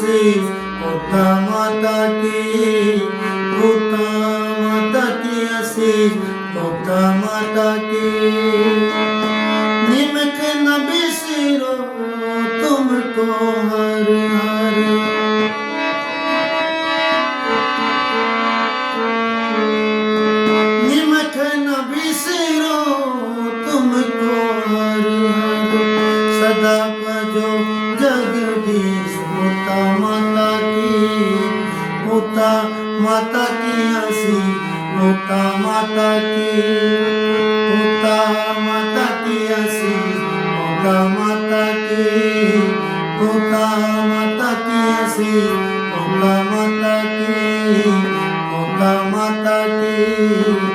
आशीष पोता माता की, पोता माता की आशीष पोता माता की। निमक न बिसरो तुमको हर हर, निमक न बिसरो तुमको हर हर। सदा भजो जगदीश पोता माता की, पोता माता की आशीष पोता माता की, पोता माता की आशीष पोता माता की, पोता माता की आशीष पोता माता की, पोता माता की।